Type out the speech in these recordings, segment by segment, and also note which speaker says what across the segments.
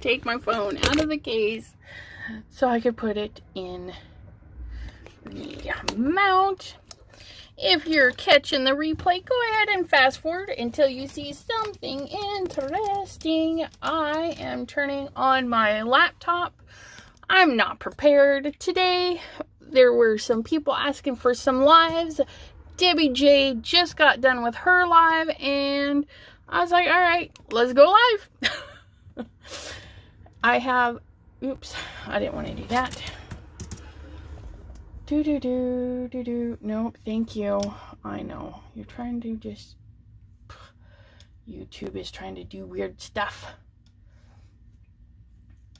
Speaker 1: take my phone out of the case so I could put it in the mount. If you're catching the replay, go ahead and fast forward until you see something interesting. I am turning on my laptop. I'm not prepared today. There were some people asking for some lives. Debbie J just got done with her live, and I was like, all right, let's go live. I have, oops, I didn't want to do that. Nope, thank you. I know. You're trying to just... YouTube is trying to do weird stuff.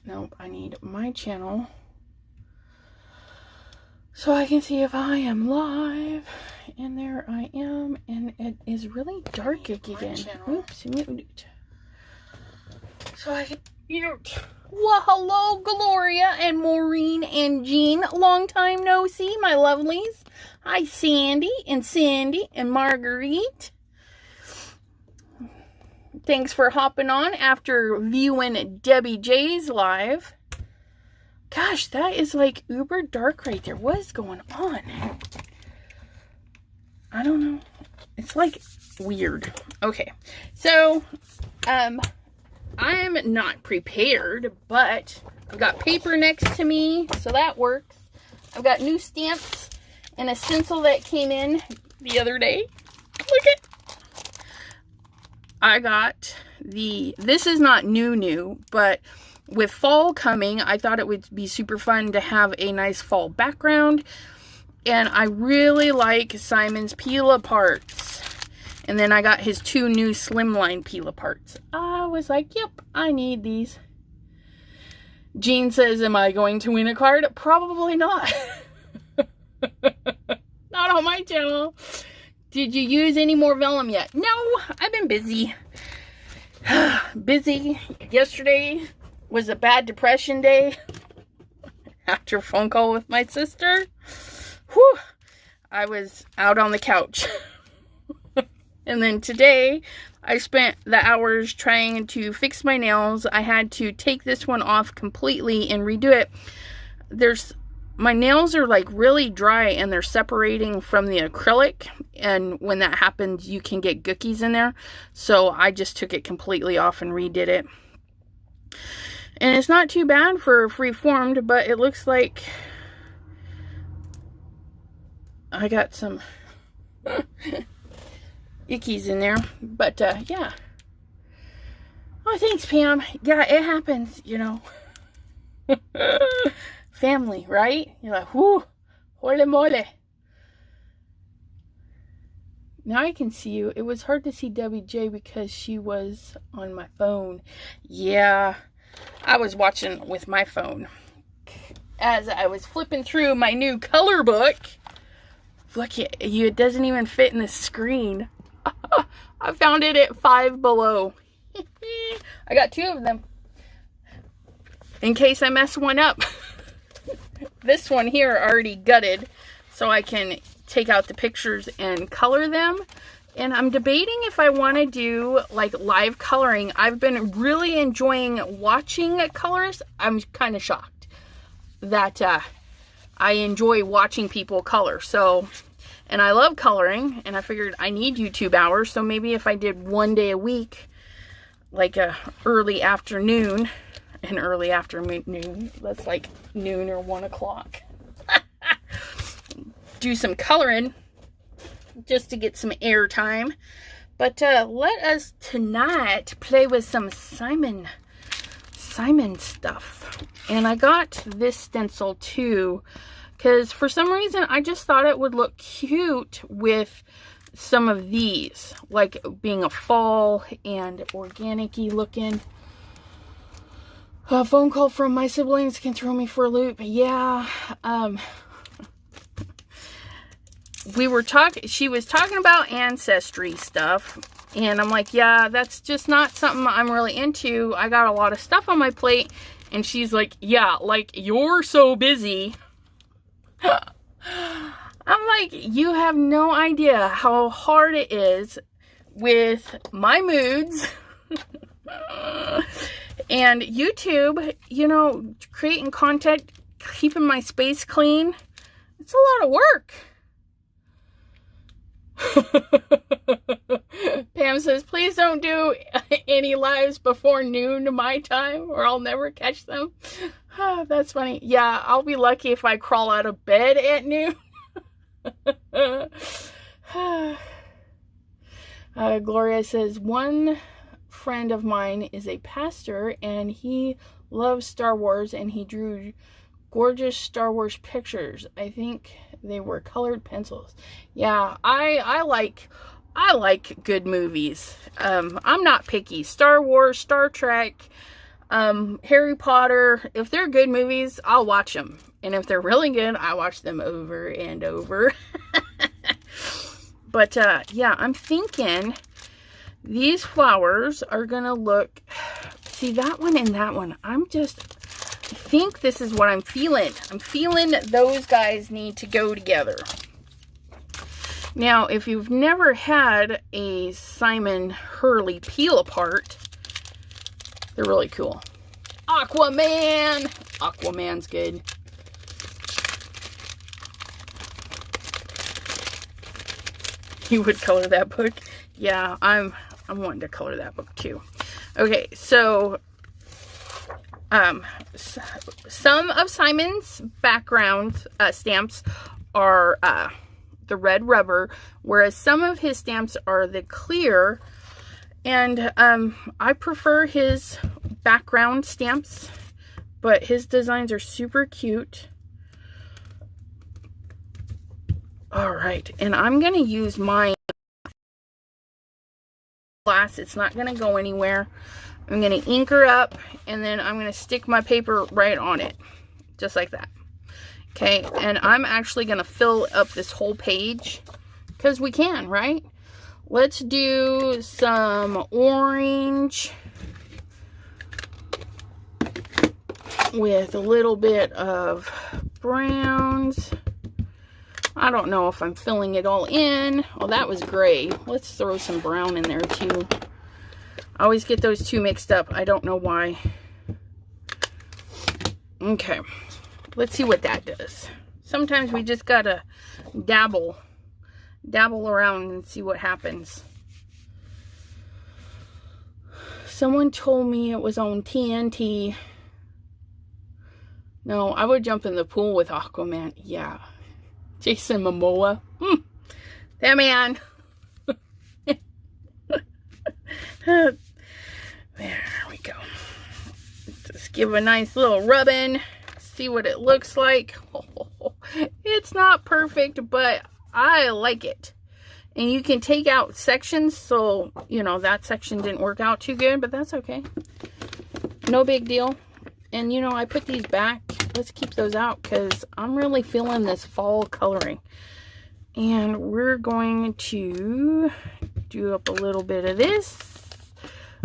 Speaker 1: Nope, I need my channel so I can see if I am live. And there I am. And it is really dark again. Oops, mute. So I can mute. Well, hello, Gloria and Maureen and Jean. Long time no see, my lovelies. Hi, Sandy and Cindy and Marguerite. Thanks for hopping on after viewing Debbie J's live. Gosh, that is like uber dark right there. What is going on? I don't know. It's like weird. Okay, so, I'm not prepared, but I've got paper next to me, so that works. I've got new stamps and a stencil that came in the other day. Look at, I got this is not new, but with fall coming, I thought it would be super fun to have a nice fall background. And I really like Simon's peel-aparts. And then I got his 2 new slimline peel-aparts. I was like, yep, I need these. Jean says, am I going to win a card? Probably not. Not on my channel. Did you use any more vellum yet? No, I've been busy. Busy. Yesterday was a bad depression day. After a phone call with my sister. Whew, I was out on the couch. And then today, I spent the hours trying to fix my nails. I had to take this one off completely and redo it. My nails are like really dry and they're separating from the acrylic. And when that happens, you can get gookies in there. So I just took it completely off and redid it. And it's not too bad for free-formed, but it looks like I got some ickies in there, but yeah. Oh, thanks, Pam. Yeah, it happens, you know. Family, right? You're like, whoo, holy moly. Now I can see you. It was hard to see Debbie J because she was on my phone. Yeah, I was watching with my phone as I was flipping through my new color book. Look, it doesn't even fit in the screen. I found it at Five Below. I got 2 of them in case I mess one up. This one here already gutted, so I can take out the pictures and color them. And I'm debating if I want to do like live coloring. I've been really enjoying watching colors. I'm kind of shocked that I enjoy watching people color. So, and I love coloring, and I figured I need YouTube hours. So maybe if I did 1 day a week, like a early afternoon, that's like noon or 1 o'clock. Do some coloring just to get some air time. But let us tonight play with some Simon stuff. And I got this stencil too, because for some reason I just thought it would look cute with some of these, like being a fall and organic-y looking. A phone call from my siblings can throw me for a loop. Yeah, she was talking about ancestry stuff, and I'm like, yeah, that's just not something I'm really into. I got a lot of stuff on my plate. And she's like, yeah, like, you're so busy. I'm like, you have no idea how hard it is with my moods And YouTube, you know, creating content, keeping my space clean, it's a lot of work. Pam says, please don't do any lives before noon my time or I'll never catch them. That's funny. Yeah, I'll be lucky if I crawl out of bed at noon. Gloria says, one friend of mine is a pastor and he loves Star Wars and he drew gorgeous Star Wars pictures. I think they were colored pencils. Yeah, I like good movies. I'm not picky. Star Wars, Star Trek, Harry Potter, if they're good movies, I'll watch them. And if they're really good, I watch them over and over. But yeah, I'm thinking these flowers are gonna look, see that one and that one, I think this is what I'm feeling. I'm feeling those guys need to go together. Now, if you've never had a Simon Hurley peel apart, they're really cool. Aquaman! Aquaman's good. You would color that book? Yeah, I'm wanting to color that book too. Okay, so some of Simon's background stamps are the red rubber, whereas some of his stamps are the clear. And I prefer his background stamps, but his designs are super cute. All right, and I'm going to use my glass. It's not going to go anywhere. I'm going to ink her up, and then I'm going to stick my paper right on it, just like that. Okay, and I'm actually going to fill up this whole page, because we can, right? Let's do some orange with a little bit of browns. I don't know if I'm filling it all in. Oh, that was gray. Let's throw some brown in there too. I always get those two mixed up. I don't know why. Okay. Let's see what that does. Sometimes we just gotta dabble around and see what happens. Someone told me it was on TNT. No, I would jump in the pool with Aquaman. Yeah. Jason Momoa. That man. There we go. Just give a nice little rubbing. See what it looks like. It's not perfect, but I like it. And you can take out sections, so, you know, that section didn't work out too good, but that's okay. No big deal. And, you know, I put these back. Let's keep those out because I'm really feeling this fall coloring. And we're going to do up a little bit of this,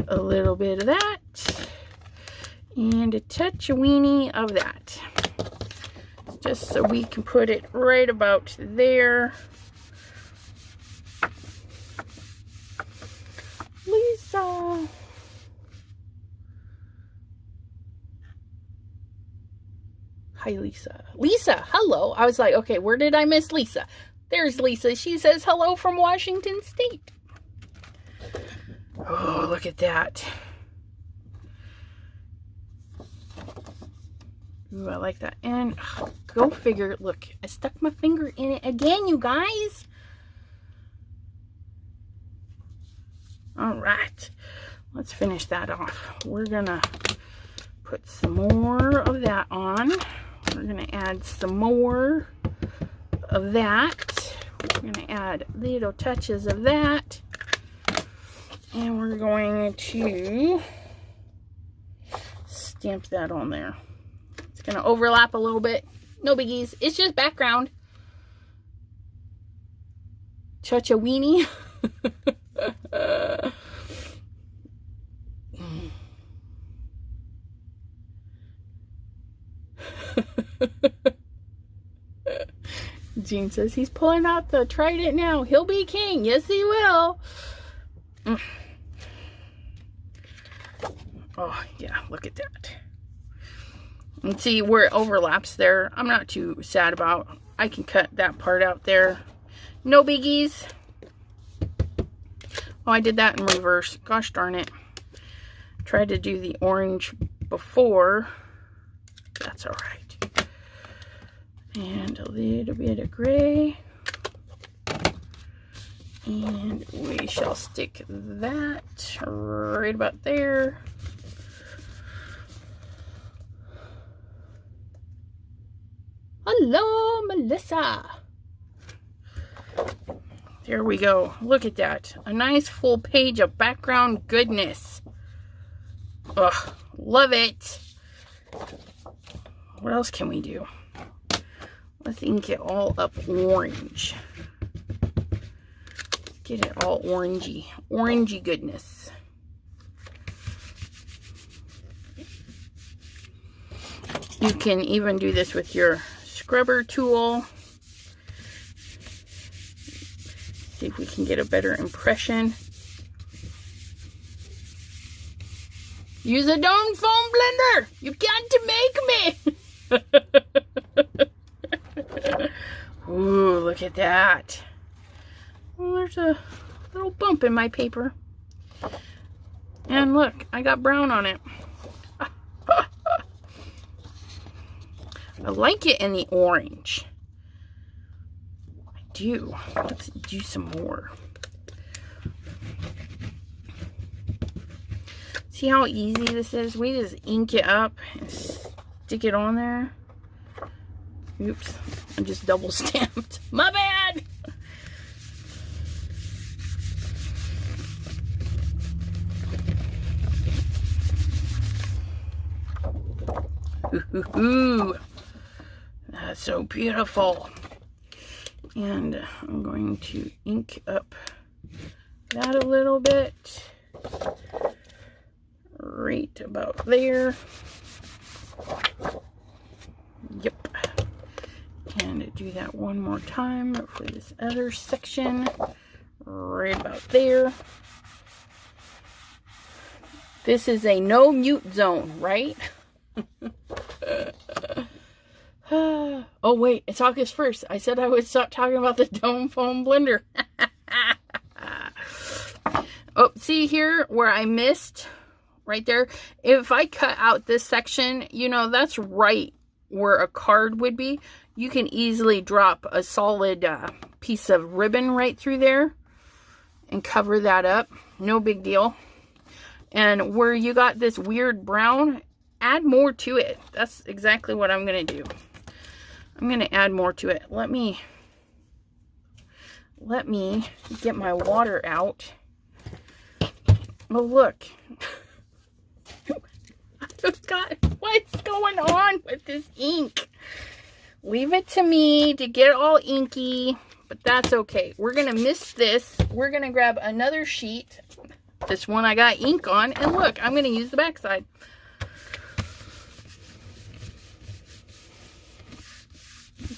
Speaker 1: a little bit of that, and a touch a weenie of that. Just so we can put it right about there. Lisa. Hi, Lisa. Lisa, hello. I was like, okay, where did I miss Lisa? There's Lisa. She says hello from Washington State. Oh, look at that. Ooh, I like that. And go figure. Look, I stuck my finger in it again, you guys. All right. Let's finish that off. We're going to put some more of that on. We're going to add some more of that. We're going to add little touches of that. And we're going to stamp that on there. It's going to overlap a little bit. No biggies. It's just background. Cha-cha weenie. Jean says he's pulling out the trident now. He'll be king. Yes, he will. Oh, yeah. look at that. And see where it overlaps there. I'm not too sad about. I can cut that part out there. No biggies. Oh, I did that in reverse. Gosh darn it. Tried to do the orange before. That's all right. And a little bit of gray. And we shall stick that right about there. Hello, Melissa. There we go. Look at that. A nice full page of background goodness. Ugh, love it. What else can we do? Let's ink it all up orange. Get it all orangey. Orangey goodness. You can even do this with your scrubber tool. See if we can get a better impression. Use a dome foam blender. You got to make me. Ooh, look at that. Well, there's a little bump in my paper. And look, I got brown on it. I like it in the orange. I do. Let's do some more. See how easy this is? We just ink it up and stick it on there. Oops, I just double stamped. My bad! Ooh, that's so beautiful. And I'm going to ink up that a little bit. Right about there. Yep. And do that one more time for this other section. Right about there. This is a no mute zone, right? Oh wait, it's August 1st. I said I would stop talking about the dome foam blender. Oh, see here where I missed? Right there. If I cut out this section, you know, that's right where a card would be. You can easily drop a solid piece of ribbon right through there and cover that up. No big deal. And where you got this weird brown, add more to it. That's exactly what I'm going to do. I'm going to add more to it. Let me get my water out. Oh, look. God, what's going on with this ink? Leave it to me to get all inky, but that's okay. We're going to miss this. We're going to grab another sheet. This one I got ink on, and look, I'm going to use the back side.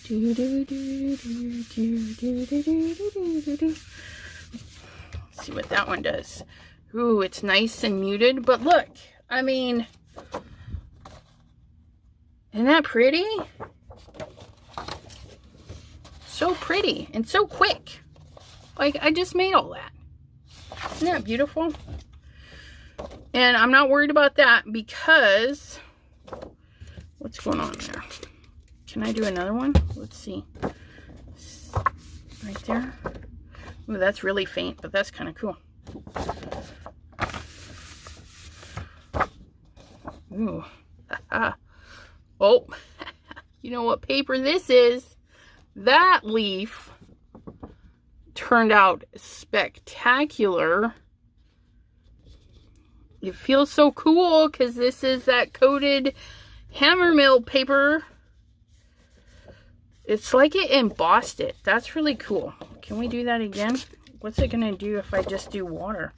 Speaker 1: See what that one does. Ooh, it's nice and muted, but look, I mean, isn't that pretty? So pretty and so quick. Like, I just made all that. Isn't that beautiful? And I'm not worried about that because, what's going on there? Can I do another one? Let's see. Right there. Ooh, that's really faint, but that's kind of cool. Ooh. Oh, you know what paper this is? That leaf turned out spectacular. It feels so cool because this is that coated hammer mill paper. It's like it embossed it. That's really cool. Can we do that again? What's it gonna do if I just do water?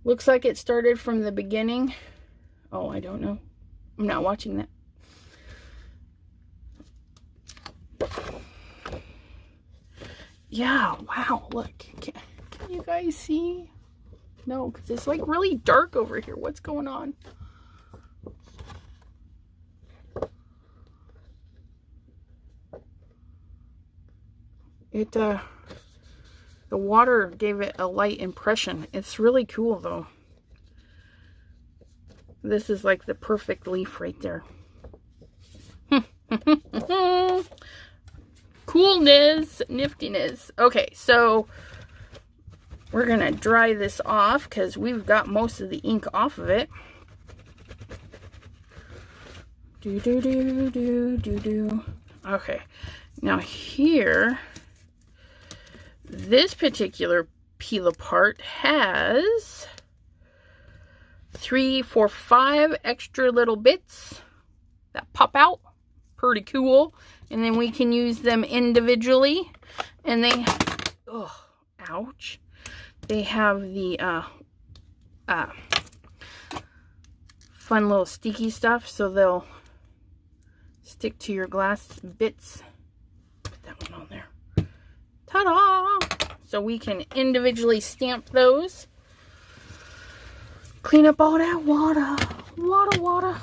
Speaker 1: Looks like it started from the beginning. Oh, I don't know. I'm not watching that. Yeah, wow, look. You guys see? No, because it's like really dark over here. What's going on? The water gave it a light impression. It's really cool though. This is like the perfect leaf right there. Coolness, niftiness. Okay, so we're gonna dry this off because we've got most of the ink off of it. Okay, now here, this particular peel apart has 3, 4, 5 extra little bits that pop out. Pretty cool. And then we can use them individually. And they, oh, ouch. They have the fun little sticky stuff, so they'll stick to your glass bits. Put that one on there. Ta-da! So we can individually stamp those. Clean up all that water. Water.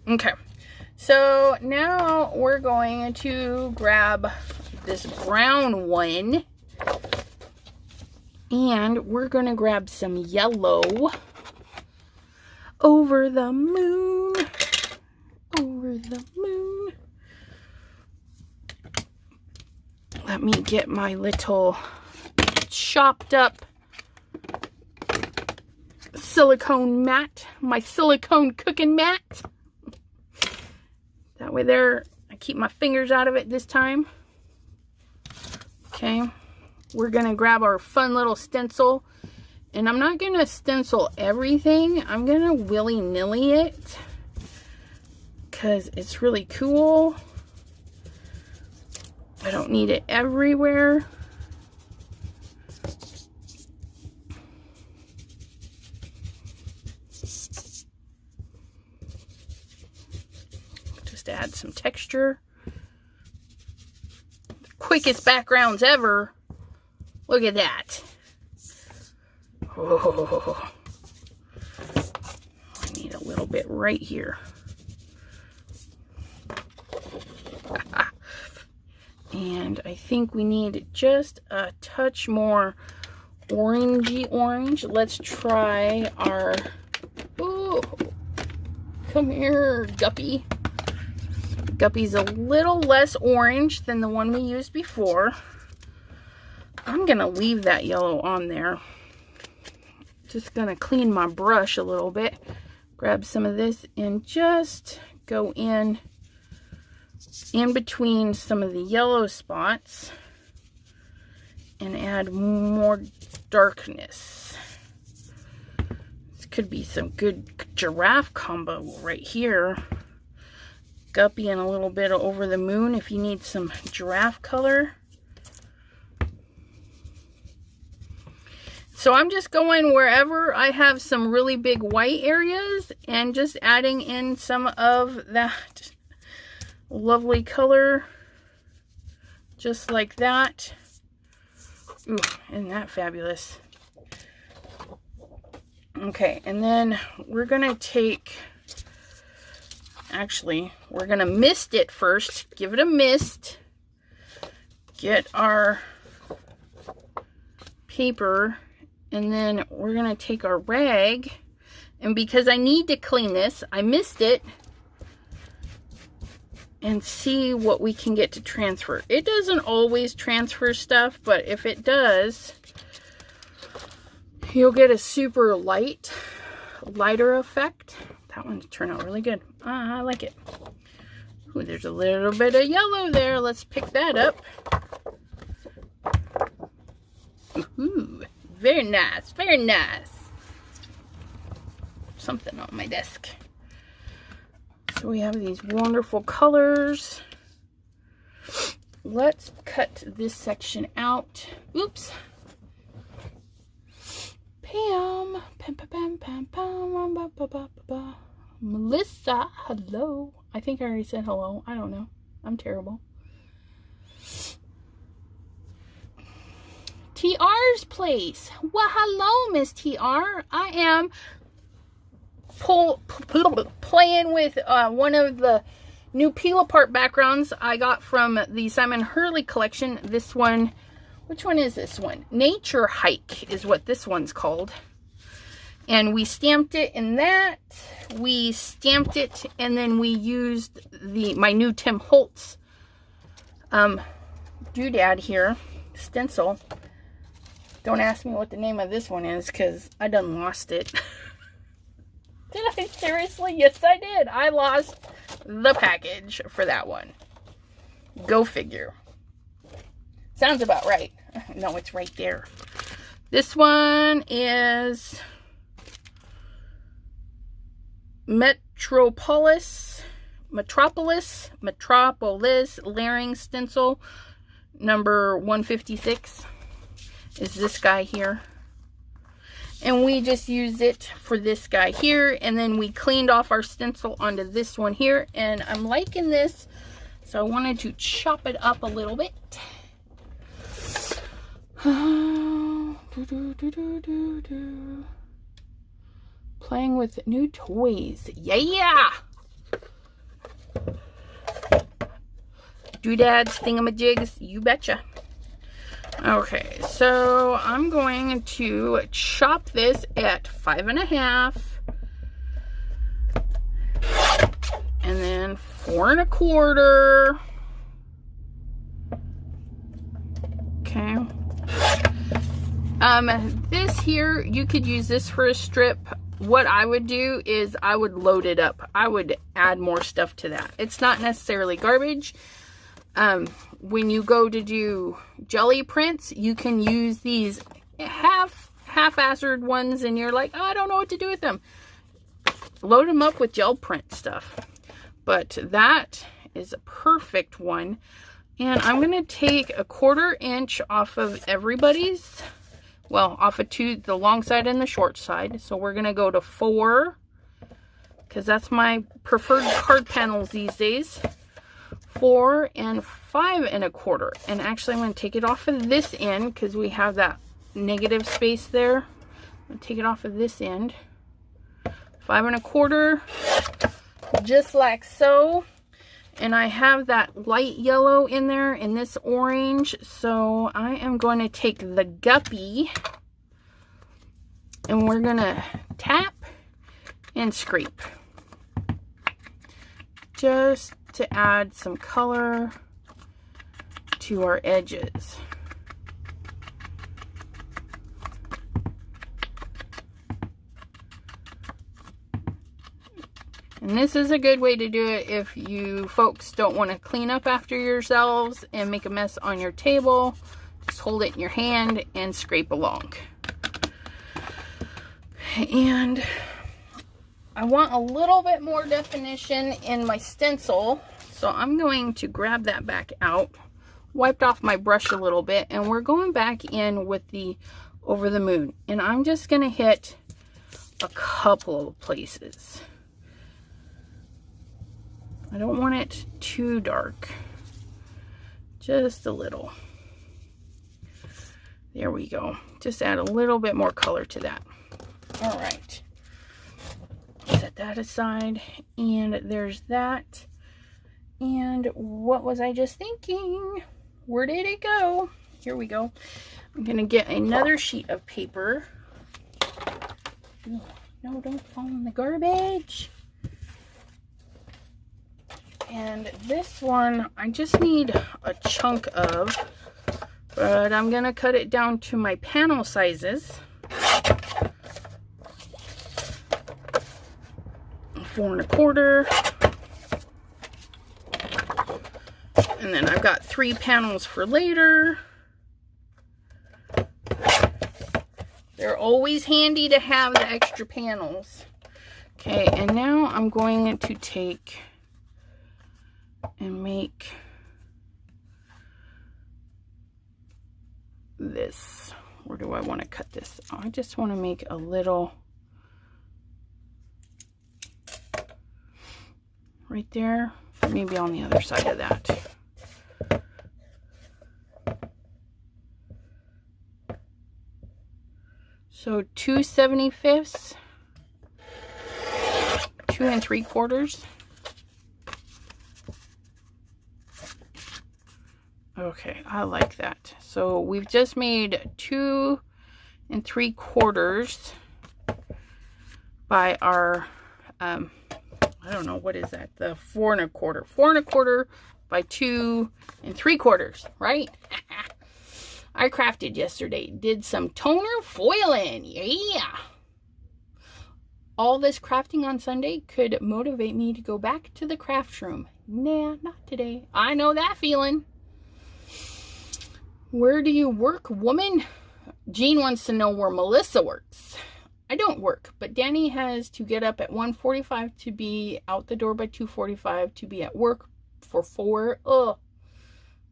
Speaker 1: Okay. So now we're going to grab this brown one. And we're going to grab some yellow. Over the moon. Over the moon. Let me get my little chopped up silicone mat, my silicone cooking mat. That way there, I keep my fingers out of it this time. Okay, we're gonna grab our fun little stencil, and I'm not gonna stencil everything. I'm gonna willy-nilly it because it's really cool. I don't need it everywhere. Just add some texture. The quickest backgrounds ever. Look at that. Oh. I need a little bit right here. And I think we need just a touch more orangey orange. Let's try our, oh, come here, Guppy. Guppy's a little less orange than the one we used before. I'm gonna leave that yellow on there. Just gonna clean my brush a little bit. Grab some of this and just go in between some of the yellow spots and add more darkness. This could be some good giraffe combo right here. Guppy and a little bit of over the moon if you need some giraffe color. So I'm just going wherever I have some really big white areas and just adding in some of that lovely color, just like that. Ooh, isn't that fabulous? Okay, and then we're gonna take, actually, we're gonna mist it first. Give it a mist. Get our paper, and then we're gonna take our rag, and because I need to clean this, I missed it, and see what we can get to transfer. It doesn't always transfer stuff, but if it does, you'll get a super lighter effect. That one turned out really good. I like it. Ooh, there's a little bit of yellow there. Let's pick that up. Ooh, very nice, very nice. Something on my desk. So we have these wonderful colors. Let's cut this section out. Oops. Pam. Melissa, hello. I think I already said hello. I don't know. I'm terrible. TR's place. Well, hello, Miss TR. I am playing with one of the new peel apart backgrounds I got from the Simon Hurley collection. This one, which one is this one? Nature Hike is what this one's called. And we stamped it in that. We stamped it, and then we used my new Tim Holtz doodad here, stencil. Don't ask me what the name of this one is, because I done lost it. Did I seriously? Yes, I did. I lost the package for that one. Go figure. Sounds about right. No, it's right there. This one is Metropolis layering stencil number 156 is this guy here. And we just used it for this guy here, and then we cleaned off our stencil onto this one here, and I'm liking this, so I wanted to chop it up a little bit. Playing with new toys. Yeah! Doodads, thingamajigs, you betcha. Okay, so I'm going to chop this at 5.5, and then 4 1/4. Okay. This here, you could use this for a strip. What I would do is I would load it up. I would add more stuff to that. It's not necessarily garbage. When you go to do jelly prints, you can use these half-assed ones, and you're like, oh, I don't know what to do with them. Load them up with gel print stuff. But that is a perfect one. And I'm going to take a 1/4 inch off of everybody's, well, off of the long side and the short side. So we're going to go to 4, because that's my preferred card panels these days. 4 and 5 1/4. And actually, I'm going to take it off of this end, because we have that negative space there. I'm going to take it off of this end. 5 1/4, just like so. And I have that light yellow in there and this orange. So I am going to take the guppy, and we're going to tap and scrape, just to add some color to our edges. And this is a good way to do it if you folks don't want to clean up after yourselves and make a mess on your table. Just hold it in your hand and scrape along. And I want a little bit more definition in my stencil, so I'm going to grab that back out, wiped off my brush a little bit, and we're going back in with the Over the Moon. And I'm just going to hit a couple of places. I don't want it too dark, just a little. There we go. Just add a little bit more color to that. All right. Set that aside, and there's that. And what was I just thinking? Where did it go? Here we go. I'm gonna get another sheet of paper. No, don't fall in the garbage. And this one, I just need a chunk of, but I'm gonna cut it down to my panel sizes. 4 1/4. And then I've got 3 panels for later. They're always handy to have the extra panels. Okay, and now I'm going to take and make this. Where do I want to cut this? I just want to make a little right there, maybe on the other side of that. So 2 75ths, 2 3/4. Okay, I like that. So we've just made 2 3/4 by our, I don't know, what is that? The 4 1/4. 4 1/4 by 2 3/4, right? I crafted yesterday. Did some toner foiling. Yeah. All this crafting on Sunday could motivate me to go back to the craft room. Nah, not today. I know that feeling. Where do you work, woman? Jean wants to know where Melissa works. I don't work, but Danny has to get up at 1:45 to be out the door by 2:45 to be at work for 4. Ugh.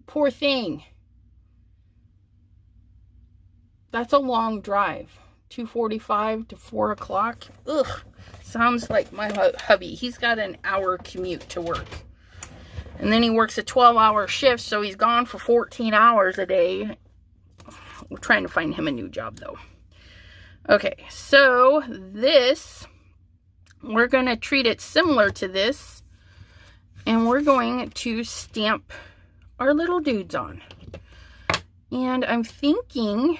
Speaker 1: Poor thing. That's a long drive. 2:45 to 4 o'clock. Ugh. Sounds like my hubby. He's got an hour commute to work. And then he works a 12-hour shift, so he's gone for 14 hours a day. We're trying to find him a new job, though. Okay, so this, we're going to treat it similar to this. And we're going to stamp our little dudes on. And I'm thinking,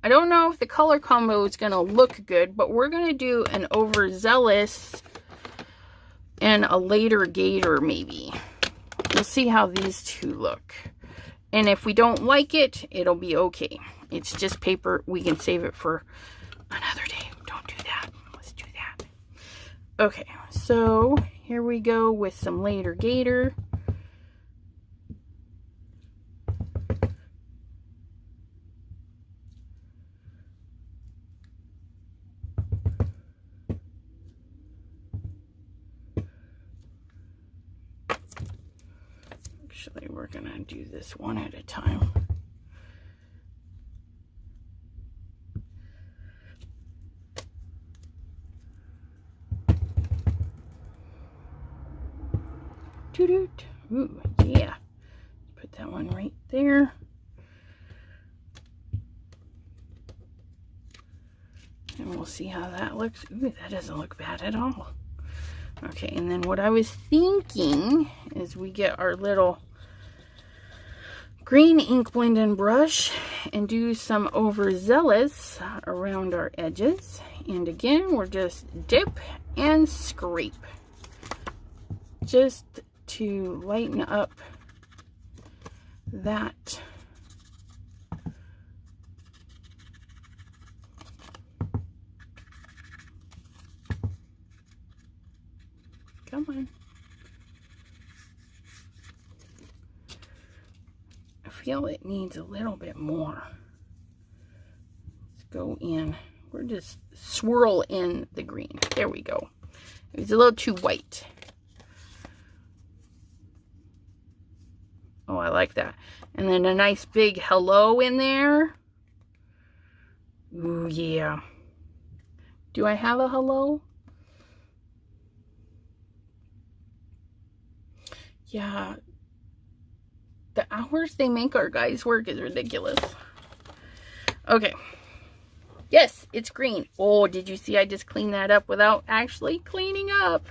Speaker 1: I don't know if the color combo is going to look good, but we're going to do an overzealous and a later gator, maybe. We'll see how these two look. And if we don't like it, it'll be okay. It's just paper. We can save it for another day. Don't do that. Let's do that. Okay, so here we go with some later gator. Actually, we're gonna do this one at a time. Toot. Ooh, yeah. Put that one right there. And we'll see how that looks. Ooh, that doesn't look bad at all. Okay, and then what I was thinking is we get our little green ink blending brush and do some overzealous around our edges. And again, we're just dip and scrape. Just to lighten up that come on. I feel it needs a little bit more. Let's go in. We're just swirl in the green. There we go. It's a little too white. Oh, I like that. And then a nice big hello in there. Ooh, yeah. Do I have a hello? Yeah. The hours they make our guys work is ridiculous. Okay. Yes, it's green. Oh, did you see I just cleaned that up without actually cleaning up?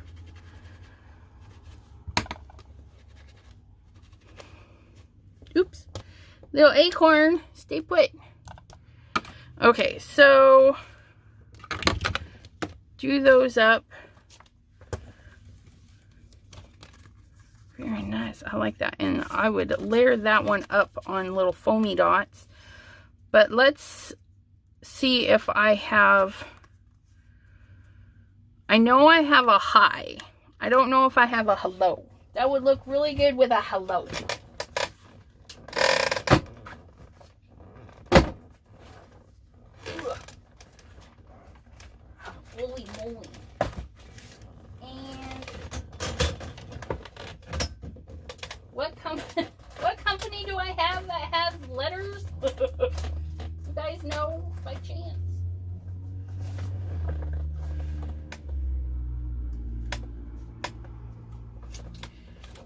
Speaker 1: Oops. Little acorn. Stay put. Okay, so do those up. Very nice. I like that. And I would layer that one up on little foamy dots. But let's see if I have... I know I have a hi. I don't know if I have a hello. That would look really good with a hello. Holy moly. And what company do I have that has letters? You guys know by chance?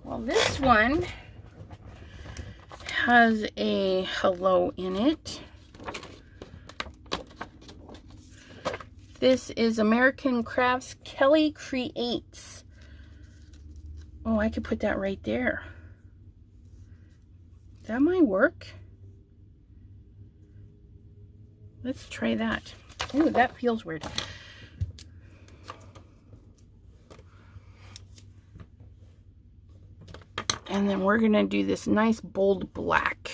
Speaker 1: Well, this one has a hello in it. This is American Crafts Kelly Creates. Oh, I could put that right there. That might work. Let's try that. Ooh, that feels weird. And then we're gonna do this nice bold black.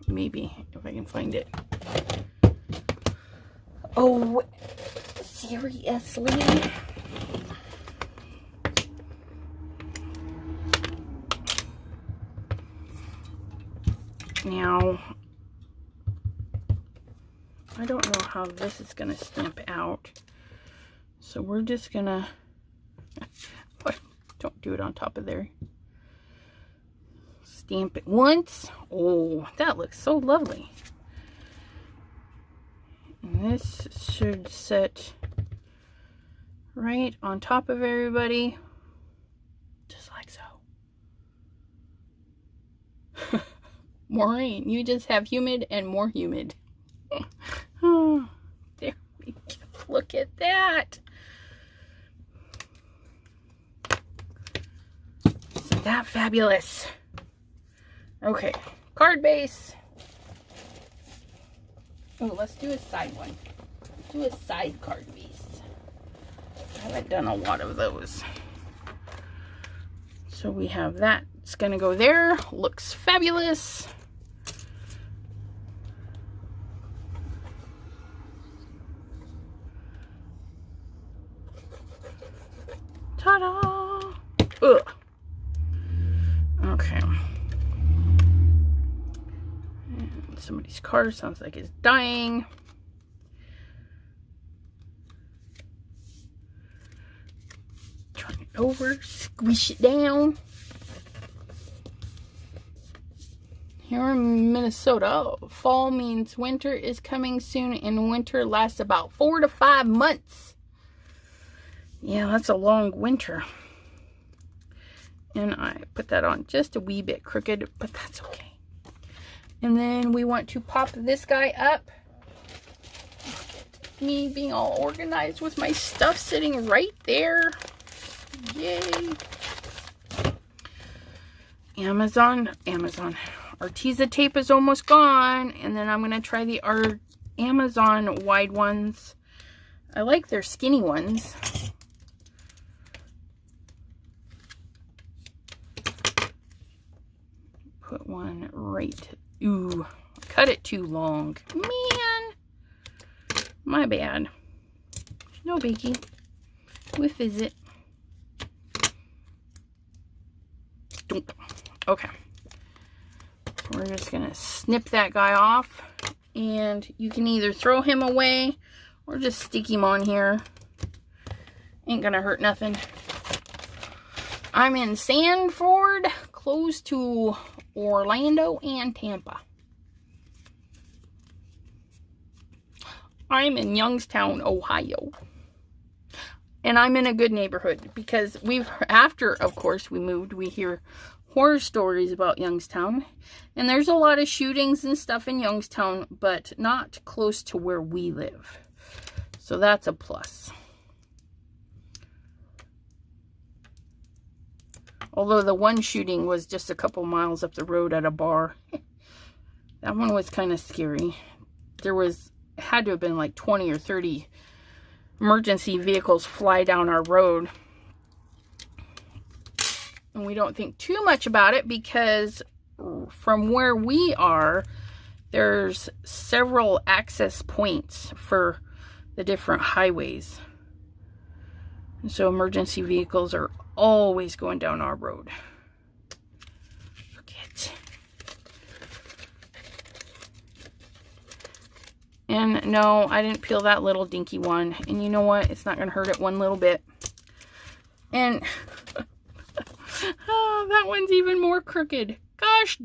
Speaker 1: Maybe, if I can find it. Oh, seriously? Now, I don't know how this is gonna stamp out. So we're just gonna, don't do it on top of there. Stamp it once. Oh, that looks so lovely. And this should sit right on top of everybody. Just like so. Maureen, you just have humid and more humid. Oh, there we go. Look at that. Isn't that fabulous? Okay, card base. Oh, let's do a side one. Do a side card base. I haven't done a lot of those. So we have that. It's gonna go there. Looks fabulous. Ta-da! Ugh. Okay. And somebody's car sounds like it's dying. Turn it over, squish it down. Here in Minnesota, fall means winter is coming soon, and winter lasts about 4 to 5 months. Yeah, that's a long winter. And I put that on just a wee bit crooked, but that's okay. And then we want to pop this guy up. Look at me being all organized with my stuff sitting right there. Yay. Amazon. Arteza tape is almost gone. And then I'm going to try the Amazon wide ones. I like their skinny ones. Put one right. Ooh, cut it too long. Man, my bad. No biggie. We fizz it. Okay. We're just gonna snip that guy off, and you can either throw him away or just stick him on here. Ain't gonna hurt nothing. I'm in Sanford, close to Orlando and Tampa. I'm in Youngstown, Ohio. And I'm in a good neighborhood because after, of course, we moved, we hear horror stories about Youngstown. And there's a lot of shootings and stuff in Youngstown, but not close to where we live. So that's a plus. Although the one shooting was just a couple miles up the road at a bar. That one was kind of scary. Had to have been like 20 or 30 emergency vehicles fly down our road. And we don't think too much about it because from where we are, there's several access points for the different highways. And so emergency vehicles are always going down our road. Look it. And no, I didn't peel that little dinky one. And you know what? It's not going to hurt it one little bit. And oh, that one's even more crooked. Gosh,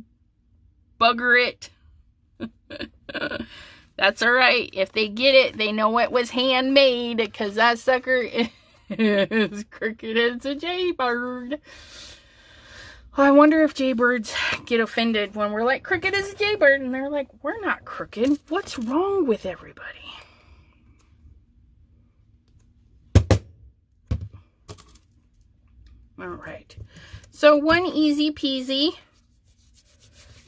Speaker 1: bugger it. That's all right. If they get it, they know it was handmade because that sucker is crooked as a jaybird. I wonder if jaybirds get offended when we're like, crooked as a jaybird, and they're like, we're not crooked. What's wrong with everybody? All right. So one easy peasy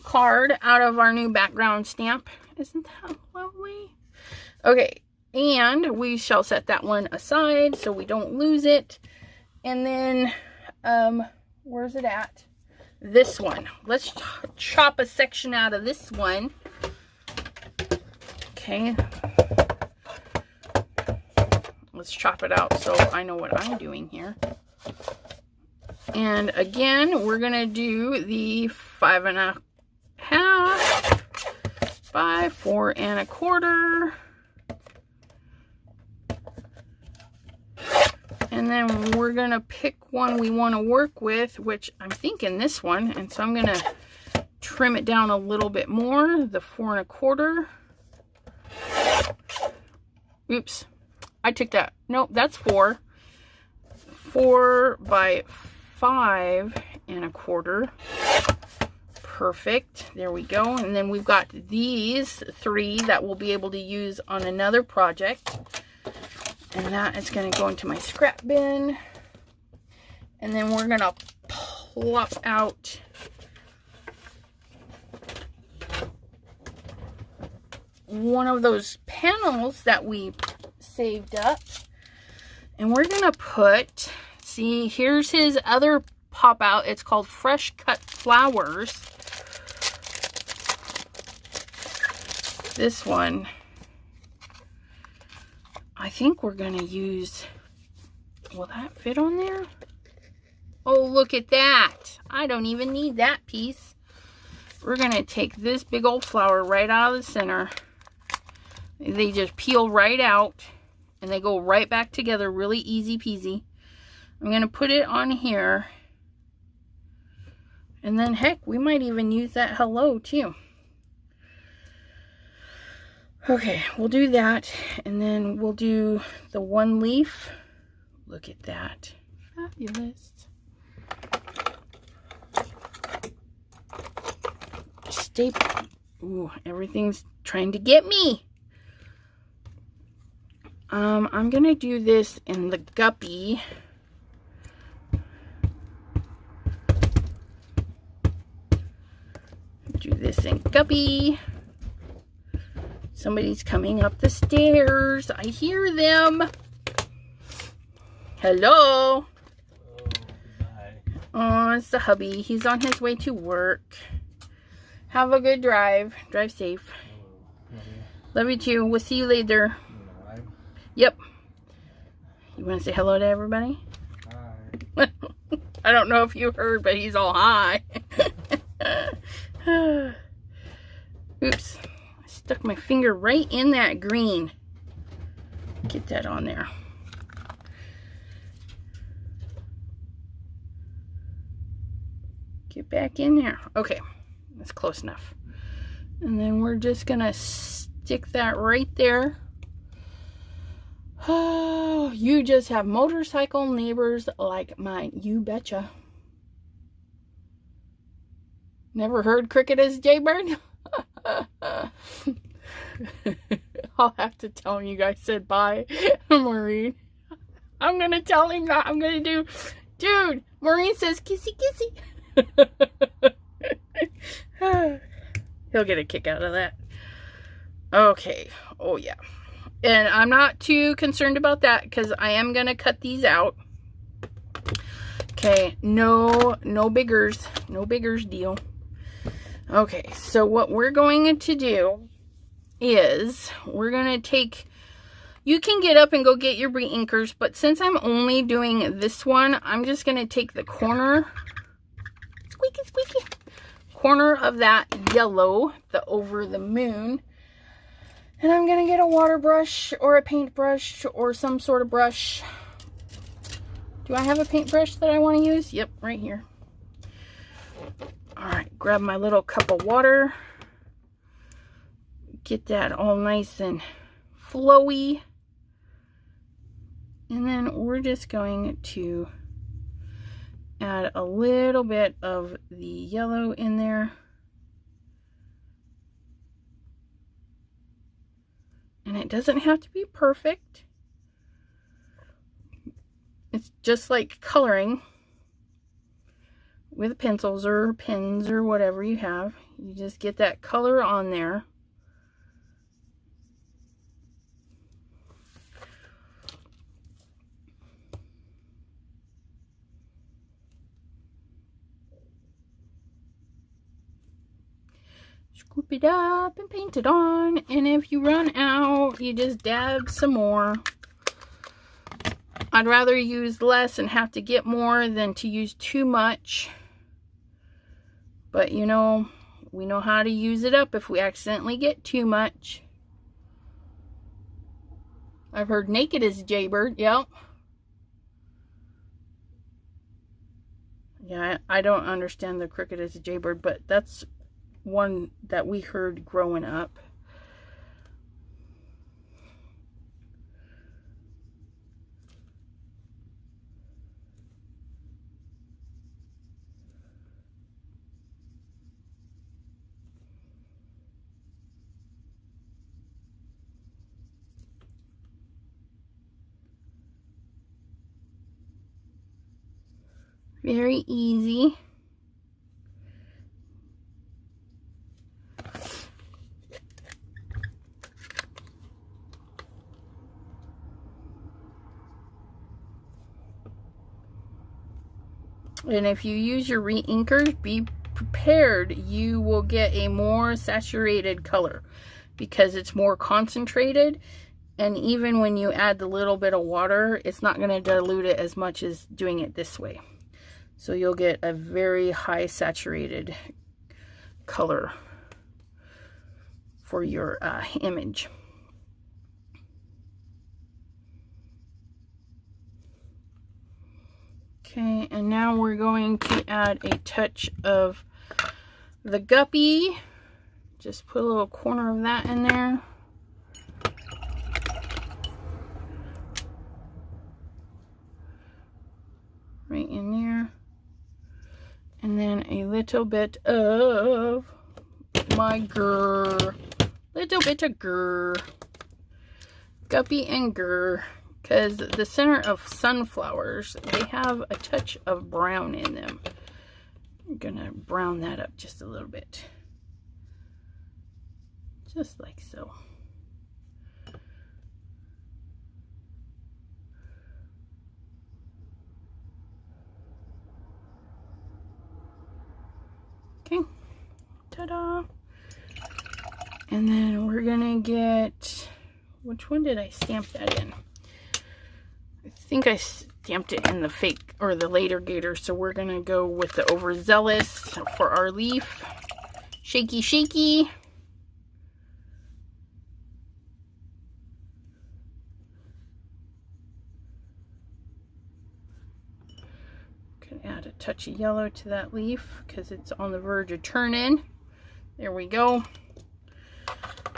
Speaker 1: card out of our new background stamp. Isn't that lovely? Okay. And we shall set that one aside so we don't lose it. And then, where's it at? This one. Let's chop a section out of this one. Okay. Let's chop it out so I know what I'm doing here. And again, we're going to do the 5 1/2 by 4 1/4. And then we're going to pick one we want to work with, which I'm thinking this one. And so I'm going to trim it down a little bit more, the 4 1/4. Oops. I took that. Nope, that's 4. 4 by 5 1/4. Perfect. There we go. And then we've got these 3 that we'll be able to use on another project. And that is going to go into my scrap bin. And then we're going to plop out one of those panels that we saved up. And we're going to put, see, here's his other pop out. It's called Fresh Cut Flowers. This one, I think we're going to use, will that fit on there? Oh, look at that. I don't even need that piece. We're going to take this big old flower right out of the center. They just peel right out and they go right back together, really easy peasy. I'm going to put it on here. And then, heck, we might even use that hello too. Okay, we'll do that, and then we'll do the one leaf. Look at that. Fabulous. Staple. Ooh, everything's trying to get me. I'm going to do this in the guppy. Do this in guppy. Somebody's coming up the stairs. I hear them. Hello.
Speaker 2: Bye.
Speaker 1: Oh, it's the hubby. He's on his way to work. Have a good drive. Drive safe. Love you too. We'll see you later. Yep. You want to say hello to everybody?
Speaker 2: Hi.
Speaker 1: I don't know if you heard, but he's all hi. Oops. I stuck my finger right in that green. Get that on there. Get back in there. Okay. That's close enough. And then we're just going to stick that right there. Oh, you just have motorcycle neighbors like mine. You betcha. Never heard cricket as Jaybird? I'll have to tell him you guys said bye, Maureen. I'm going to tell him that. I'm going to do, dude, Maureen says kissy kissy. He'll get a kick out of that. Okay. Oh, yeah. And I'm not too concerned about that because I am going to cut these out. Okay. No biggers. No biggers deal. Okay. So what we're going to do is we're going to take, you can get up and go get your re-inkers, but since I'm only doing this one, I'm just going to take the corner, squeaky, squeaky, corner of that yellow, the over the moon. And I'm going to get a water brush or a paintbrush or some sort of brush. Do I have a paintbrush that I want to use? Yep, right here. All right, grab my little cup of water. Get that all nice and flowy. And then we're just going to add a little bit of the yellow in there. And it doesn't have to be perfect. It's just like coloring. with pencils or pens or whatever you have. You just get that color on there. Scoop it up and paint it on. And if you run out, you just dab some more. I'd rather use less and have to get more than to use too much. But you know, we know how to use it up if we accidentally get too much. I've heard naked as a jaybird. Yep. Yeah, I don't understand the crooked as a jaybird, but that's one that we heard growing up. Very easy. And if you use your re-inkers, be prepared. You will get a more saturated color because it's more concentrated. And even when you add the little bit of water, it's not going to dilute it as much as doing it this way. So you'll get a very high saturated color for your image. Okay, and now we're going to add a touch of the guppy. Just put a little corner of that in there. Right in there. And then a little bit of my grr. Little bit of grr. Guppy and grr. Because the center of sunflowers, they have a touch of brown in them. I'm going to brown that up just a little bit. Just like so. Okay, ta-da. And then we're gonna get, which one did I stamp that in? I think I stamped it in the fake, or the later gator, so we're gonna go with the overzealous for our leaf. Shaky, shaky. Can add a touch of yellow to that leaf because it's on the verge of turning. There we go.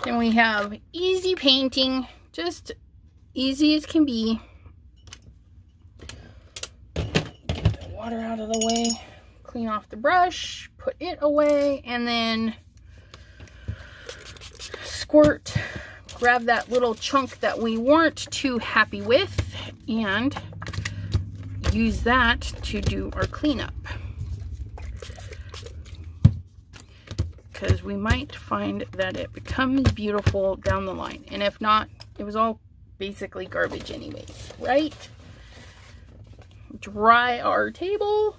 Speaker 1: Then we have easy painting, just easy as can be. Get the water out of the way, clean off the brush, put it away, and then squirt, grab that little chunk that we weren't too happy with, and use that to do our cleanup. Because we might find that it becomes beautiful down the line. And if not, it was all basically garbage anyways, right? Dry our table.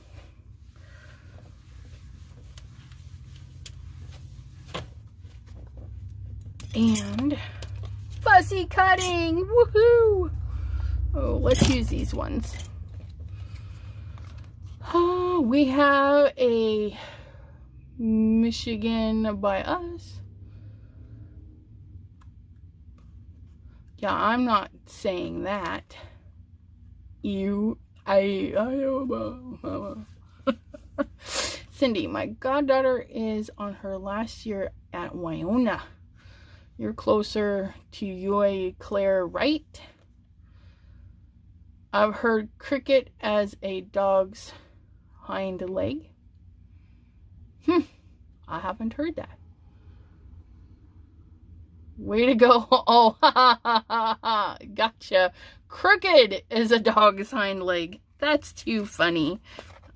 Speaker 1: And fussy cutting, woohoo! Oh, let's use these ones. Oh, we have a Michigan by us. Yeah, I'm not saying that. Cindy, my goddaughter is on her last year at Wyona. You're closer to UA Claire, right? I've heard cricket as a dog's hind leg. I haven't heard that. Way to go. Oh, ha ha ha ha. Gotcha. Crooked is a dog's hind leg. That's too funny.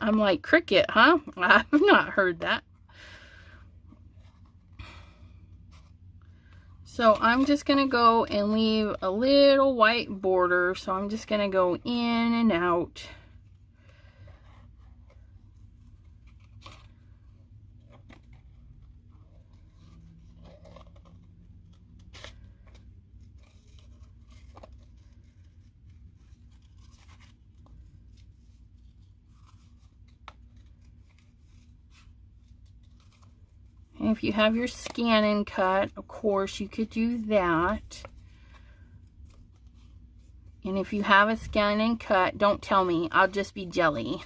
Speaker 1: I'm like, cricket, huh? I've not heard that. So I'm just going to go and leave a little white border. So I'm just going to go in and out. And if you have your scan and cut, of course, you could do that. And if you have a scan and cut, don't tell me. I'll just be jelly.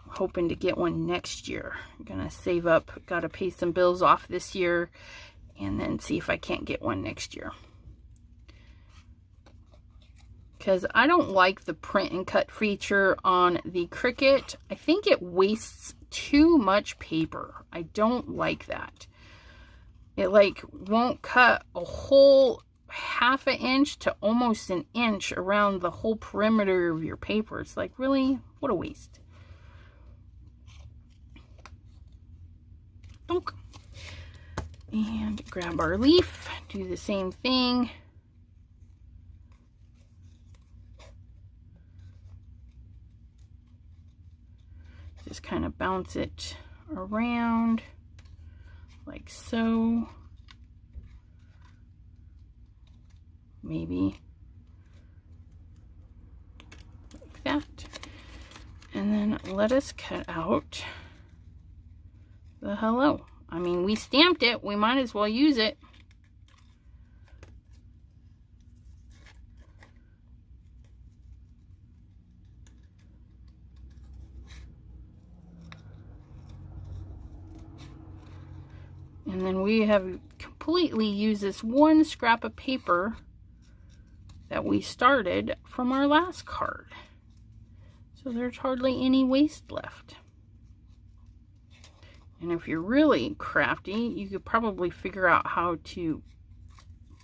Speaker 1: Hoping to get one next year. I'm gonna save up. Gotta pay some bills off this year. And then see if I can't get one next year. Because I don't like the print and cut feature on the Cricut. I think it wastes too much paper. I don't like that. It like won't cut a whole half an inch to almost an inch around the whole perimeter of your paper. It's like, really? What a waste. Donk. And grab our leaf, do the same thing. Just kind of bounce it around like so. Maybe like that. And then let us cut out the hello. I mean, we stamped it. We might as well use it. And then we have completely used this one scrap of paper that we started from our last card. So there's hardly any waste left. And if you're really crafty, you could probably figure out how to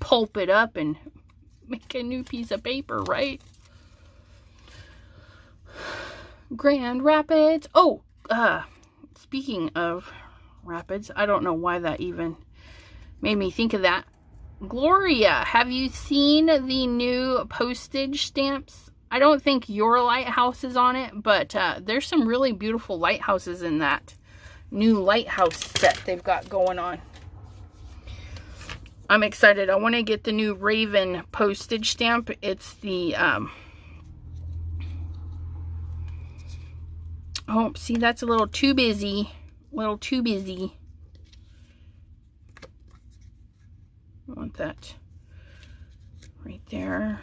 Speaker 1: pulp it up and make a new piece of paper, right? Grand Rapids. Oh, speaking of Rapids, I don't know why that even made me think of that. Gloria, have you seen the new postage stamps? I don't think your lighthouse is on it, but there's some really beautiful lighthouses in that new lighthouse set they've got going on. I'm excited. I want to get the new Raven postage stamp. It's the oh, see, that's a little too busy. A little too busy. I want that right there.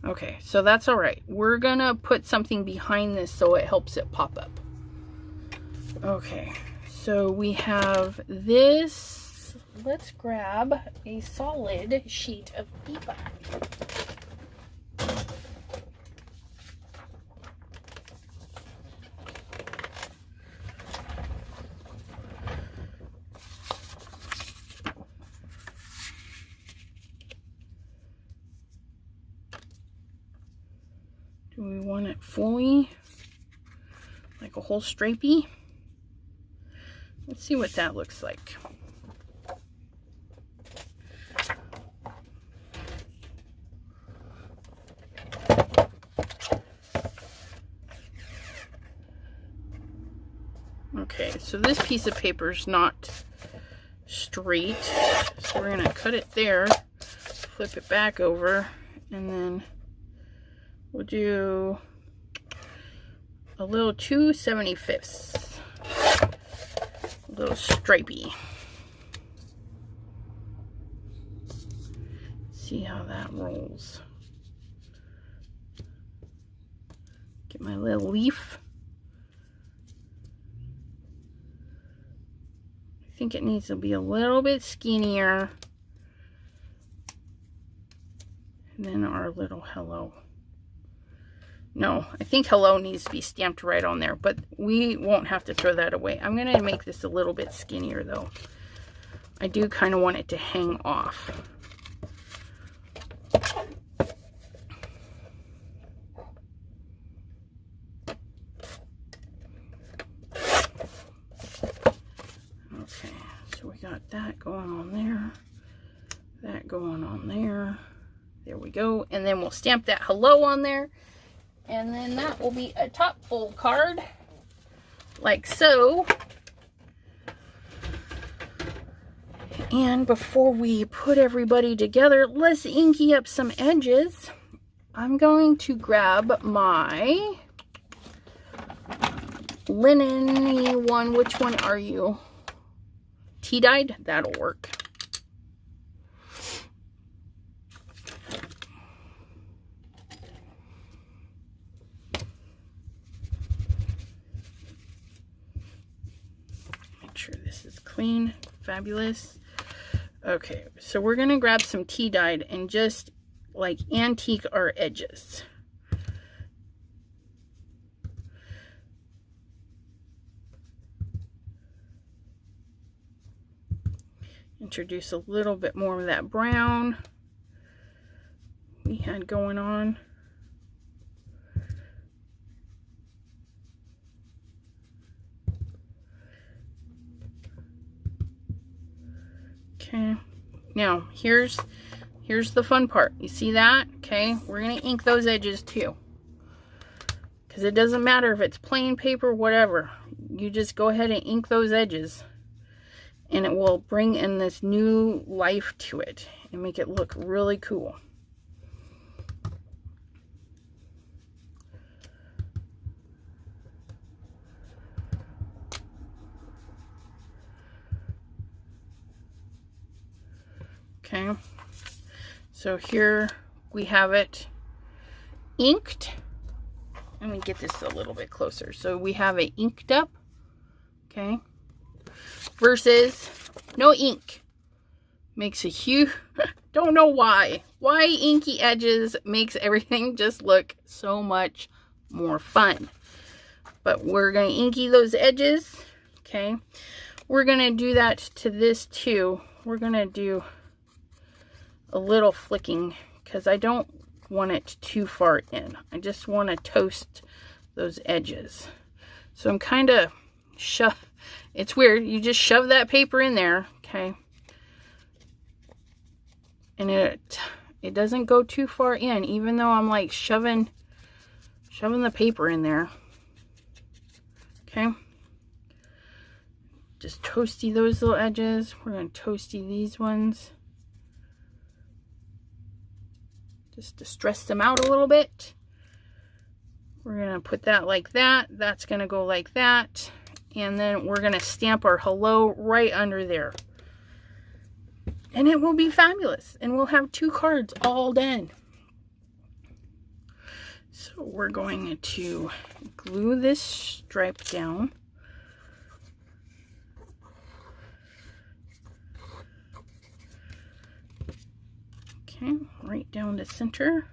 Speaker 1: Okay, so that's all right. We're gonna put something behind this so it helps it pop up. Okay, so we have this. Let's grab a solid sheet of paper. Do we want it fully, like a whole stripey? Let's see what that looks like. Okay, so this piece of paper is not straight, so we're gonna cut it there, flip it back over, and then we'll do a little 2/75, a little stripey. See how that rolls. Get my little leaf. I think it needs to be a little bit skinnier. And then our little hello. No, I think hello needs to be stamped right on there, but we won't have to throw that away. I'm going to make this a little bit skinnier though. I do kind of want it to hang off. Okay, so we got that going on there, that going on there. There we go. And then we'll stamp that hello on there. And then that will be a top fold card, like so. And before we put everybody together, let's inky up some edges. I'm going to grab my linen one. Which one are you? Tea-dyed? That'll work. Make sure this is clean. Fabulous. Okay, so we're going to grab some tea-dyed and just like antique our edges. Introduce a little bit more of that brown we had going on. Okay, now here's the fun part. You see that? Okay, we're gonna ink those edges too, because it doesn't matter if it's plain paper, whatever. You just go ahead and ink those edges, and it will bring in this new life to it and make it look really cool. Okay, so here we have it inked. Let me get this a little bit closer. So we have it inked up, okay, versus no ink. Makes a huge, don't know why inky edges makes everything just look so much more fun. But we're going to inky those edges, okay. We're going to do that to this too. We're going to do a little flicking because I don't want it too far in. I just want to toast those edges. So I'm kind of it's weird. You just shove that paper in there, okay? And it doesn't go too far in, even though I'm like shoving the paper in there. Okay? Just toasty those little edges. We're going to toasty these ones, just to stress them out a little bit. We're going to put that like that. That's going to go like that. And then we're going to stamp our hello right under there. And it will be fabulous. And we'll have 2 cards all done. So we're going to glue this stripe down. Okay, right down to center.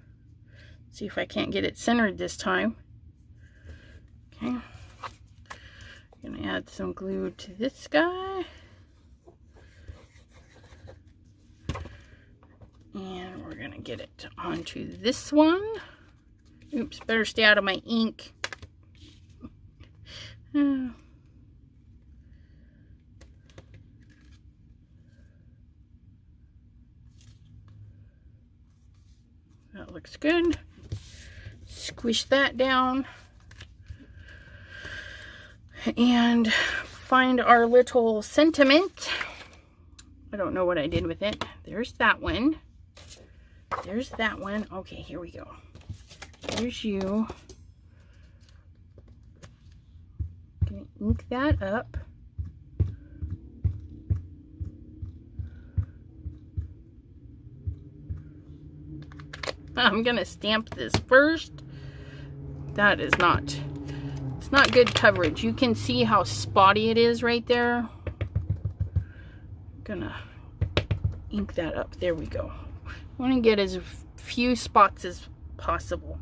Speaker 1: See if I can't get it centered this time. Okay. I'm gonna add some glue to this guy. And we're gonna get it onto this one. Oops, better stay out of my ink. That looks good. Squish that down. And find our little sentiment. I don't know what I did with it. There's that one. There's that one. Okay, here we go. There's you. Gonna ink that up. I'm gonna stamp this first. That is not, it's not good coverage. You can see how spotty it is right there. I'm gonna ink that up. There we go. I want to get as few spots as possible.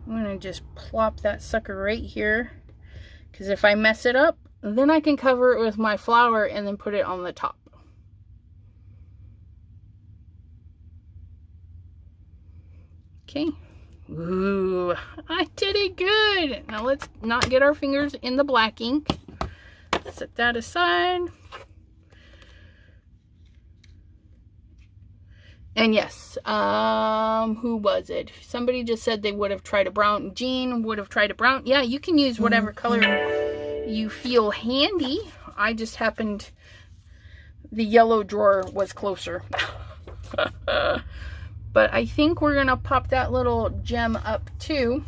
Speaker 1: I'm gonna just plop that sucker right here, because if I mess it up, then I can cover it with my flower and then put it on the top. Okay. Ooh, I did it good. Now let's not get our fingers in the black ink. Set that aside. And yes, who was it? Somebody just said they would have tried a brown. Jean would have tried a brown. Yeah, you can use whatever color you feel handy. I just happened, the yellow drawer was closer. But I think we're gonna pop that little gem up too.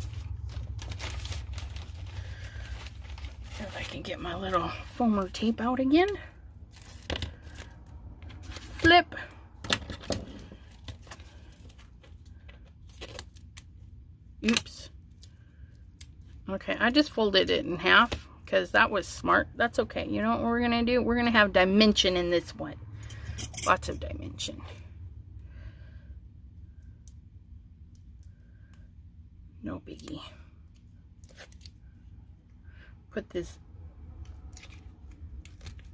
Speaker 1: If I can get my little foamer tape out again. Flip. Oops. Okay, I just folded it in half because that was smart. That's okay. You know what we're gonna do? We're gonna have dimension in this one. Lots of dimension. No biggie. Put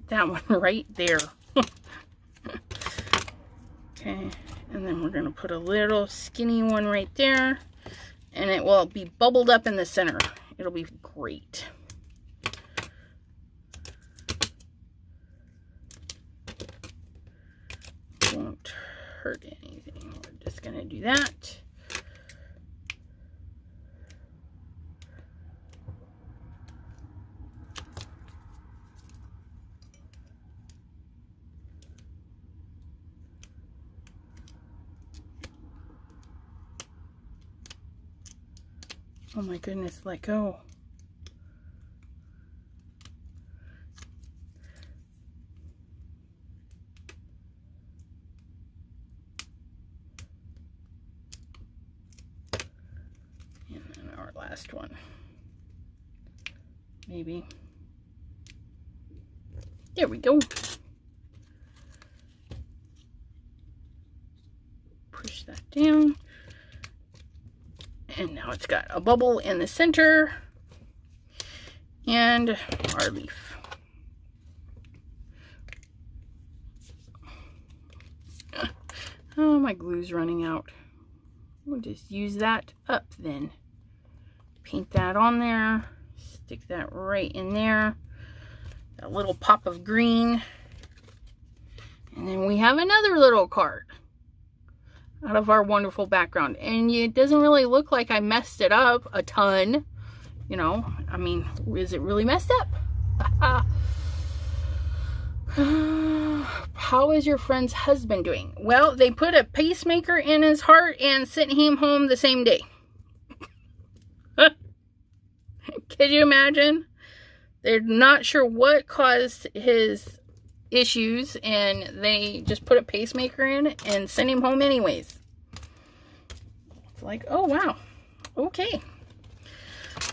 Speaker 1: that one right there. Okay, and then we're gonna put a little skinny one right there, and it will be bubbled up in the center. It'll be great. Won't hurt anything. We're just gonna do that. Oh my goodness, let go. And then our last one. Maybe. There we go. Push that down. And now it's got a bubble in the center and our leaf. Oh, my glue's running out. We'll just use that up then. Paint that on there. Stick that right in there. A little pop of green. And then we have another little card out of our wonderful background. And it doesn't really look like I messed it up a ton. You know, I mean, is it really messed up? How is your friend's husband doing? Well, they put a pacemaker in his heart and sent him home the same day. Could you imagine? They're not sure what caused his issues, and they just put a pacemaker in and sent him home anyways. It's like, oh wow, okay.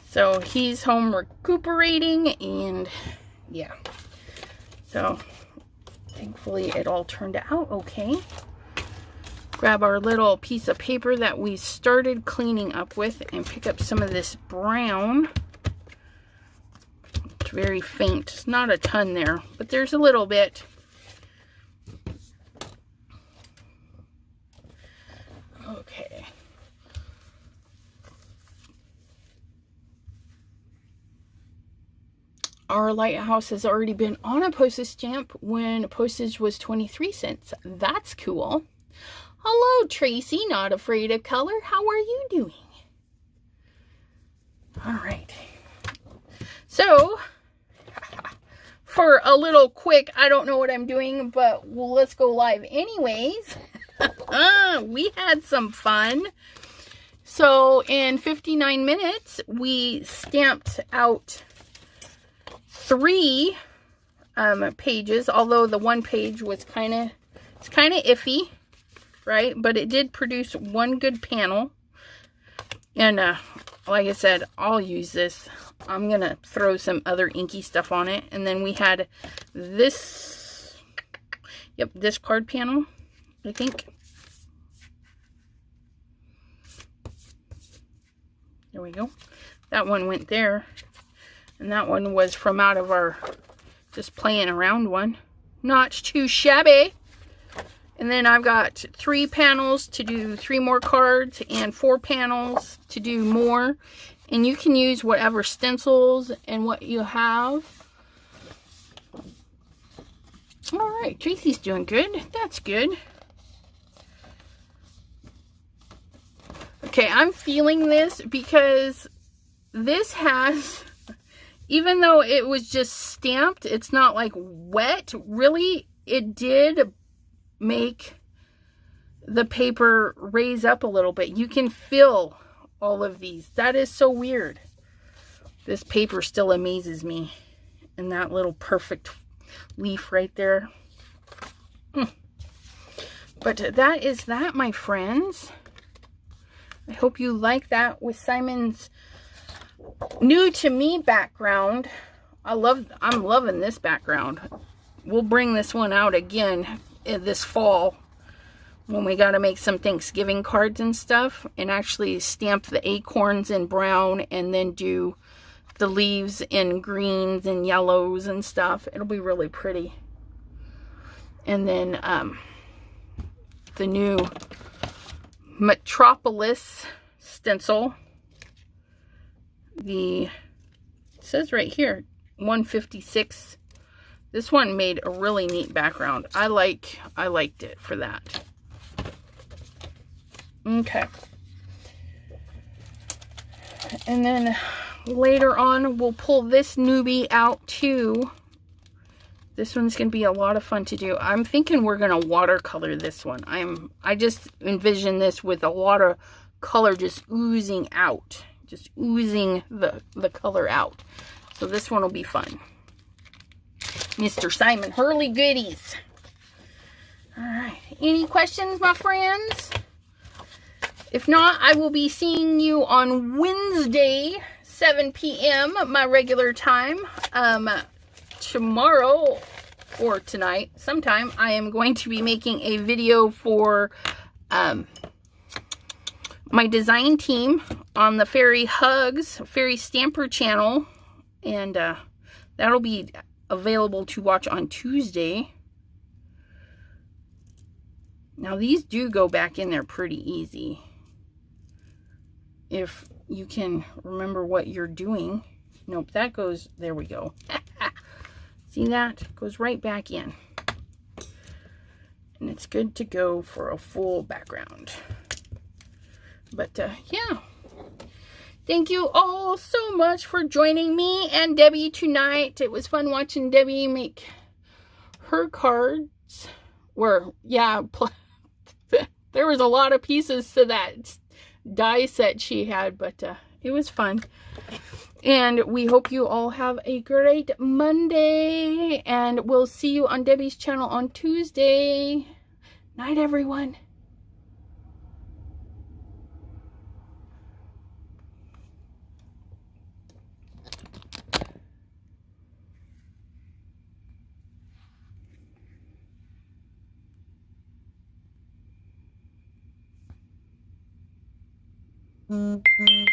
Speaker 1: So he's home recuperating, and yeah. So thankfully it all turned out okay. Grab our little piece of paper that we started cleaning up with and pick up some of this brown. It's very faint. It's not a ton there, but there's a little bit. Okay. Our lighthouse has already been on a postage stamp when postage was 23 cents. That's cool. Hello, Tracy, not afraid of color. How are you doing? All right. So, for a little quick, I don't know what I'm doing, but let's go live anyways. We had some fun. So, in 59 minutes, we stamped out 3 pages, although the one page was kind of iffy, right? But it did produce one good panel. And like I said, I'll use this. I'm gonna throw some other inky stuff on it. And then we had this, yep, this card panel, I think. There we go. That one went there. And that one was from out of our just playing around one. Not too shabby. And then I've got 3 panels to do 3 more cards and 4 panels to do more. And you can use whatever stencils and what you have. All right, Tracy's doing good. That's good. Okay, I'm feeling this because this has, even though it was just stamped, it's not like wet. Really, it did make the paper raise up a little bit. You can feel all of these. That is so weird. This paper still amazes me. And that little perfect leaf right there. But that is that, my friends. I hope you like that with Simon's new to me background. I'm loving this background. We'll bring this one out again this fall when we got to make some Thanksgiving cards and stuff, and actually stamp the acorns in brown and then do the leaves in greens and yellows and stuff. It'll be really pretty. And then the new Metropolis stencil. It says right here 156. This one made a really neat background. I liked it for that. Okay. And then later on we'll pull this newbie out too. This one's going to be a lot of fun to do. I'm thinking we're going to watercolor this one. I just envision this with a lot of color just oozing out. Just oozing the color out. So this one will be fun. Mr. Simon Hurley goodies. Alright. Any questions, my friends? If not, I will be seeing you on Wednesday, 7 p.m., my regular time. Tomorrow or tonight, sometime, I am going to be making a video for my design team on the Fairy Hugs, Fairy Stamper channel. And that'll be available to watch on Tuesday. Now, these do go back in there pretty easy. If you can remember what you're doing. Nope, that goes, there we go. See that? Goes right back in. And it's good to go for a full background. But, yeah. Thank you all so much for joining me and Debbie tonight. It was fun watching Debbie make her cards. There was a lot of pieces to that die set she had, but it was fun. And we hope you all have a great Monday, and we'll see you on Debbie's channel on Tuesday. Night, everyone. Mm-hmm.